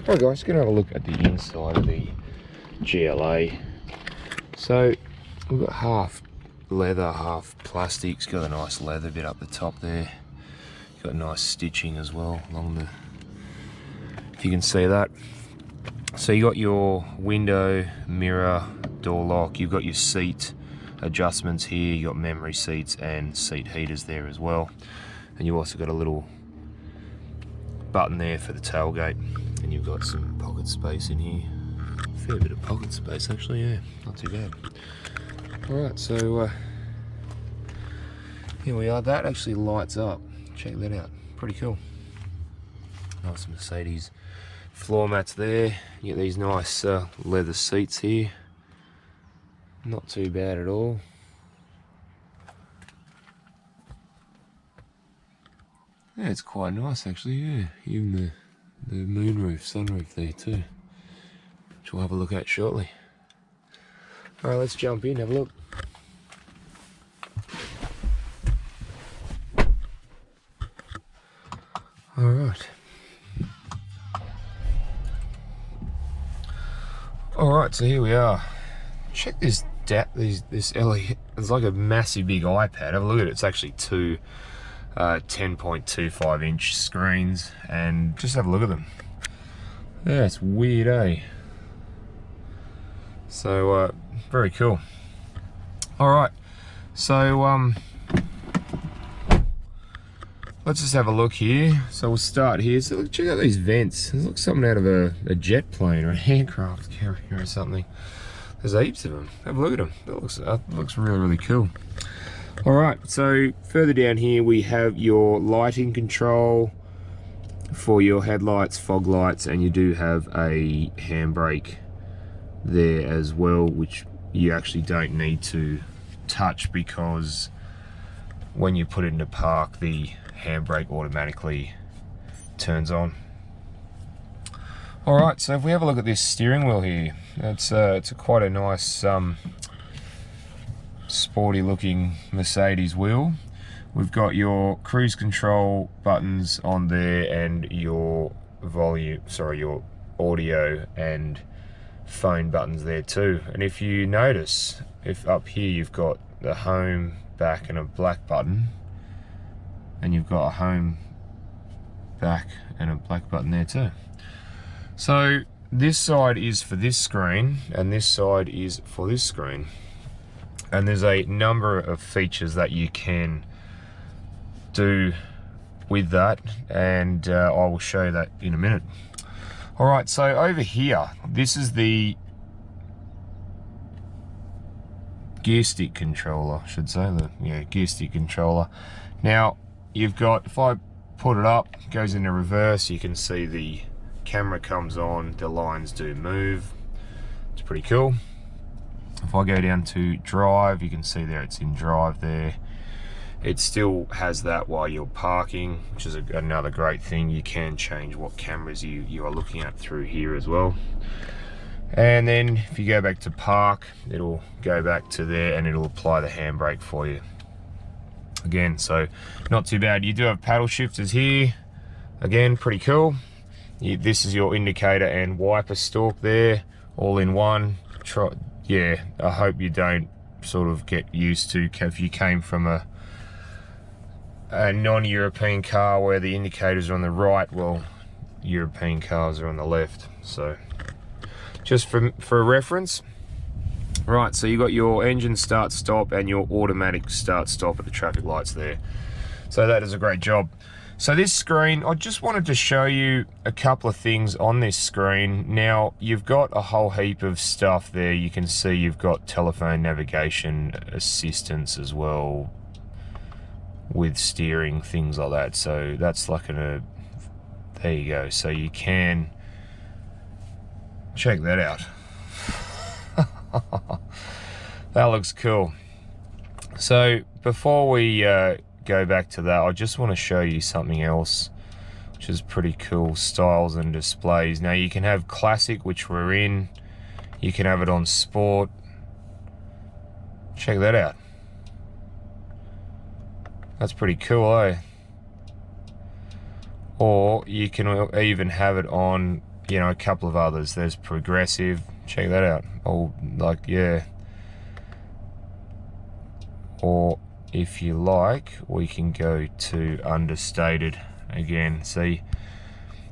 Alright guys, gonna have a look at the inside of the GLA. So we've got half leather, half plastic. It's got a nice leather bit up the top there. Got nice stitching as well along the, if you can see that. So you got your window, mirror, door lock. You've got your seat adjustments here. You got memory seats and seat heaters there as well. And you've also got a little button there for the tailgate. And you've got some pocket space in here. Fair bit of pocket space actually, yeah, not too bad. Alright, so here we are. That actually lights up. Check that out, pretty cool. Nice Mercedes floor mats there. You get these nice leather seats here. Not too bad at all. Yeah, it's quite nice actually, yeah. Even the moonroof, sunroof there too, which we'll have a look at shortly. Alright, let's jump in, have a look. Alright. Alright, so here we are. Check this this LED. It's like a massive big iPad. Have a look at it. It's actually two 10.25 inch screens, and just have a look at them. Yeah, it's weird, eh? So very cool. Alright, so let's just have a look here. So we'll start here. So look, check out these vents. It looks something out of a jet plane or an aircraft carrier or something. There's heaps of them. Have a look at them. That looks really, really cool. Alright, so further down here we have your lighting control for your headlights, fog lights, and you do have a handbrake there as well, which you actually don't need to touch because when you put it into park, the handbrake automatically turns on. Alright, so if we have a look at this steering wheel here, it's quite a nice sporty looking Mercedes wheel. We've got your cruise control buttons on there and your your audio and phone buttons there too. And if you notice, if up here you've got the home, back and a black button, and you've got a home, back and a black button there too. So this side is for this screen and this side is for this screen. And there's a number of features that you can do with that, and I will show you that in a minute. Alright, so over here, this is the gear stick controller, I should say, gear stick controller. Now, you've got, if I put it up, it goes into reverse, you can see the camera comes on, the lines do move. It's pretty cool. If I go down to drive, you can see there it's in drive there. It still has that while you're parking, which is another great thing. You can change what cameras you are looking at through here as well. And then if you go back to park, it'll go back to there and it'll apply the handbrake for you. Again, so not too bad. You do have paddle shifters here. Again, pretty cool. This is your indicator and wiper stalk there, all in one. Yeah, I hope you don't sort of get used to, if you came from a non-European car where the indicators are on the right, well, European cars are on the left. So just for reference. Right, so you got your engine start stop and your automatic start stop at the traffic lights there. So that is a great job. So this screen, I just wanted to show you a couple of things on this screen. Now, you've got a whole heap of stuff there. You can see you've got telephone navigation assistance as well with steering, things like that. So that's like there you go. So you can check that out. That looks cool. So before we go back to that, I just want to show you something else which is pretty cool. Styles and displays. Now you can have classic, which we're in. You can have it on sport. Check that out. That's pretty cool, eh? Or you can even have it on you know, a couple of others. There's progressive, check that out. Oh, like, yeah. Or if you like, we can go to understated again. See,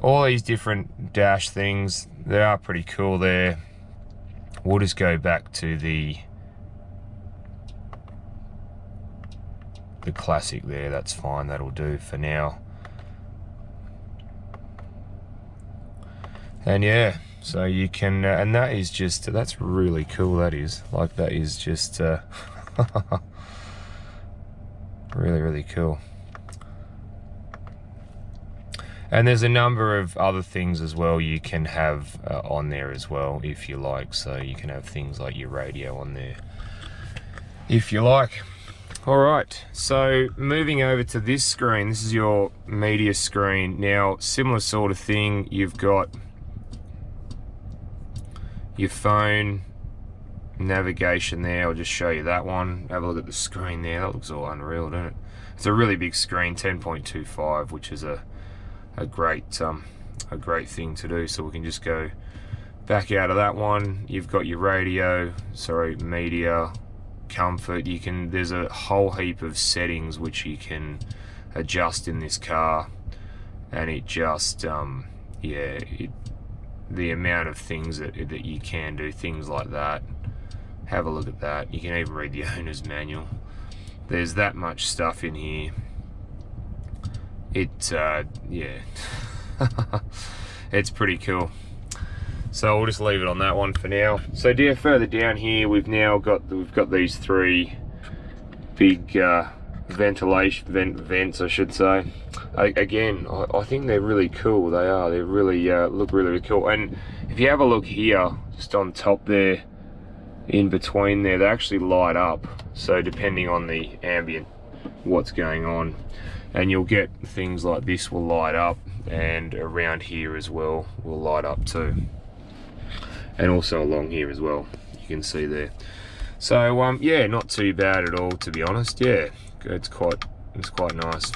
all these different dash things, they are pretty cool there. We'll just go back to the classic there. That's fine, that'll do for now. And yeah, so you can, and that is just, that's really cool. That is, like, that is just really, really cool. And there's a number of other things as well you can have on there as well, if you like. So you can have things like your radio on there, if you like. All right, so moving over to this screen, this is your media screen. Now, similar sort of thing, you've got your phone, navigation there. I'll just show you that one. Have a look at the screen there. That looks all unreal, doesn't it? It's a really big screen, 10.25, which is a great thing to do. So we can just go back out of that one. You've got your radio, sorry, media, comfort. You can, there's a whole heap of settings which you can adjust in this car, and it just yeah, the amount of things that you can do, things like that. Have a look at that. You can even read the owner's manual. There's that much stuff in here. It yeah, it's pretty cool. So we'll just leave it on that one for now. So further down here, we've got these three big ventilation vents, I should say. Again, I think they're really cool. They are. They really look really, really cool. And if you have a look here, just on top there, in between there, they actually light up. So depending on the ambient, what's going on, and you'll get things like this will light up, and around here as well will light up too, and also along here as well, you can see there. So yeah, not too bad at all, to be honest. Yeah, it's quite nice.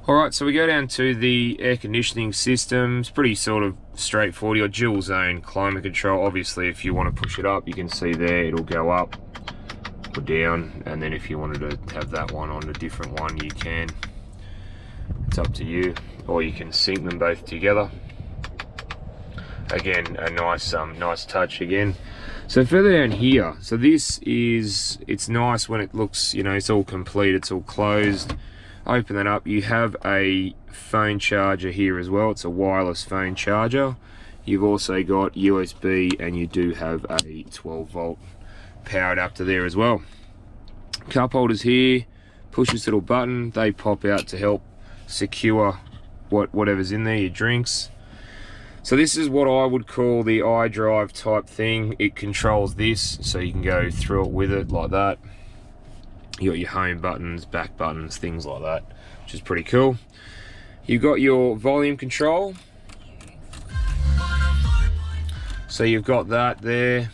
Alright, so we go down to the air conditioning system. It's pretty sort of straightforward. Your dual zone climate control. Obviously, if you want to push it up, you can see there it'll go up or down, and then if you wanted to have that one on a different one, you can. It's up to you, or you can sync them both together. Again, a nice nice touch again. So further down here, so this is, it's nice when it looks, you know, it's all complete, it's all closed. Open that up, you have a phone charger here as well. It's a wireless phone charger. You've also got USB, and you do have a 12 volt power adapter there as well. Cup holders here, push this little button, they pop out to help secure whatever's in there, your drinks. So this is what I would call the iDrive type thing. It controls this, so you can go through it with it like that. You got your home buttons, back buttons, things like that, which is pretty cool. You've got your volume control. So you've got that there,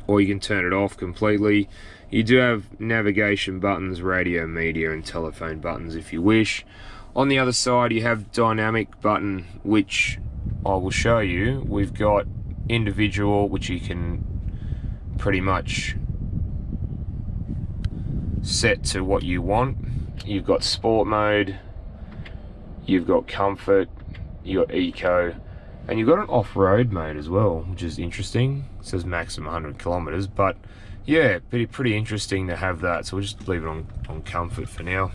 or you can turn it off completely. You do have navigation buttons, radio, media, and telephone buttons if you wish. On the other side, you have dynamic button, which I will show you. We've got individual, which you can pretty much set to what you want. You've got sport mode, you've got comfort, you've got eco, and you've got an off-road mode as well, which is interesting. It says maximum 100 kilometers, but yeah, pretty interesting to have that. So we'll just leave it on comfort for now.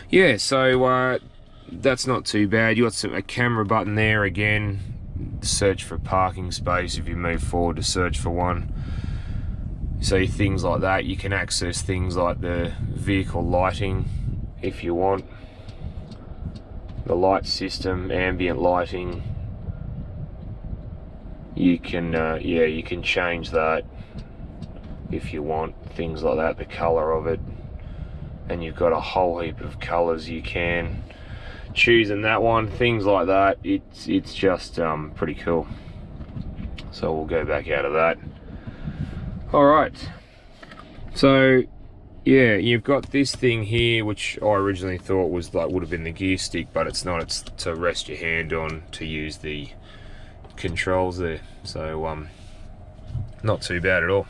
Yeah, so that's not too bad. You got a camera button there again, search for parking space if you move forward to search for one. So things like that. You can access things like the vehicle lighting if you want, the light system, ambient lighting. You can yeah, you can change that if you want, things like that, the color of it, and you've got a whole heap of colors you can choose in that one, things like that. It's just pretty cool. So we'll go back out of that. Alright, so yeah, you've got this thing here, which I originally thought was like would have been the gear stick, but it's not. It's to rest your hand on to use the controls there. So not too bad at all.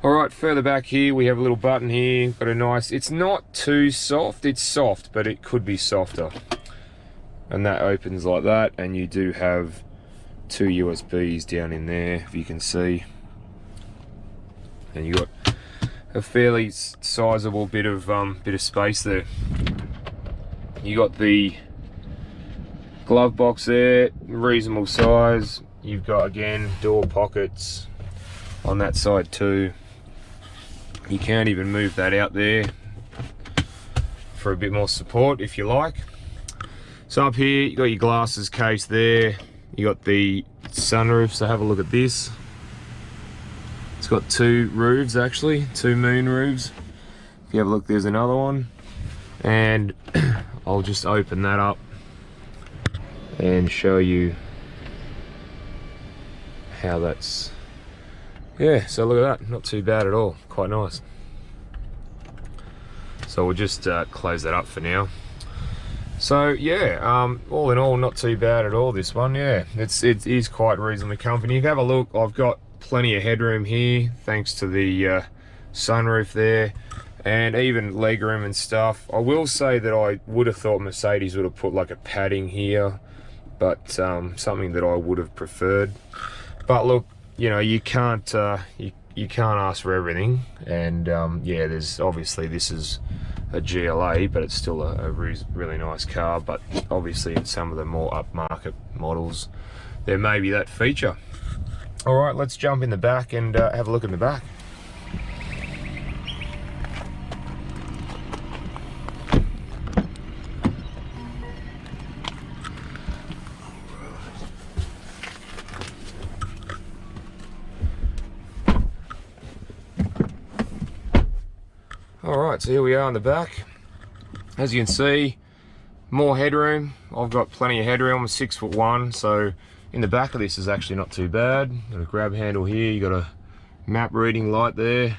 All right, further back here we have a little button here. Got a nice. It's not too soft. It's soft, but it could be softer. And that opens like that, and you do have 2 USBs down in there, if you can see. And you got a fairly sizable bit of space there. You got the glove box there, reasonable size. You've got, again, door pockets on that side too. You can't even move that out there for a bit more support if you like. So up here you got your glasses case there. You got the sunroof, so have a look at this. It's got 2 roofs actually, 2 moon roofs. If you have a look, there's another one. And I'll just open that up and show you how that's, yeah, so look at that, not too bad at all, quite nice. So we'll just close that up for now. So yeah, all in all, not too bad at all, this one. Yeah, it is quite reasonably comfy. You can have a look, I've got plenty of headroom here thanks to the sunroof there, and even legroom and stuff. I will say that I would have thought Mercedes would have put like a padding here, but something that I would have preferred. But look, you know, you can't you can't ask for everything. And yeah, there's obviously, this is a GLA, but it's still a really nice car. But obviously in some of the more upmarket models there may be that feature. All right, let's jump in the back and have a look in the back. Alright, so here we are in the back. As you can see, more headroom. I've got plenty of headroom. I'm 6'1", so in the back of this is actually not too bad. Got a grab handle here, you got a map reading light there.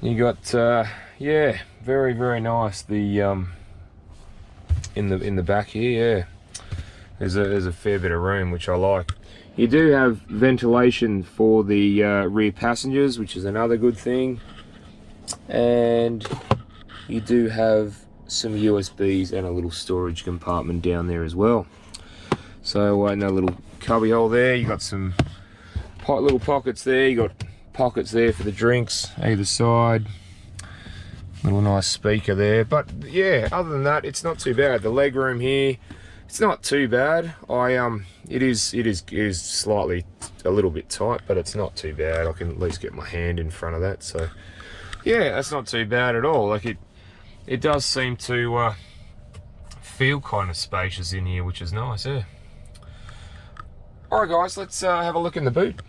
You got yeah, very nice. The in the back here, yeah, there's a fair bit of room, which I like. You do have ventilation for the rear passengers, which is another good thing. And you do have some USBs and a little storage compartment down there as well. So in that little cubby hole there, you got some little pockets there. You got pockets there for the drinks either side. Little nice speaker there. But yeah, other than that, it's not too bad. The legroom here, it's not too bad. It is slightly a little bit tight, but it's not too bad. I can at least get my hand in front of that. So yeah, that's not too bad at all. Like it does seem to feel kind of spacious in here, which is nice, yeah. Alright guys, let's have a look in the boot.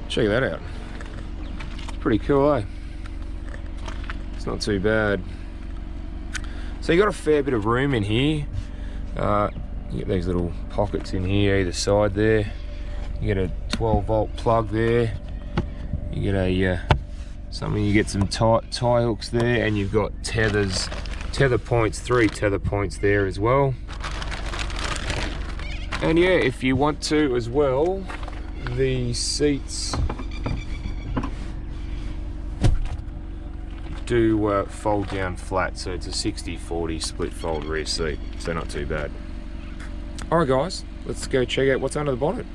Check that out. It's pretty cool, eh? It's not too bad. So you got a fair bit of room in here. You get these little pockets in here either side there. You get a 12-volt plug there. You get a you get some tie hooks there, and you've got tether points, 3 tether points there as well. And yeah, if you want to as well, the seats do fold down flat, so it's a 60-40 split fold rear seat, so not too bad. Alright guys, let's go check out what's under the bonnet.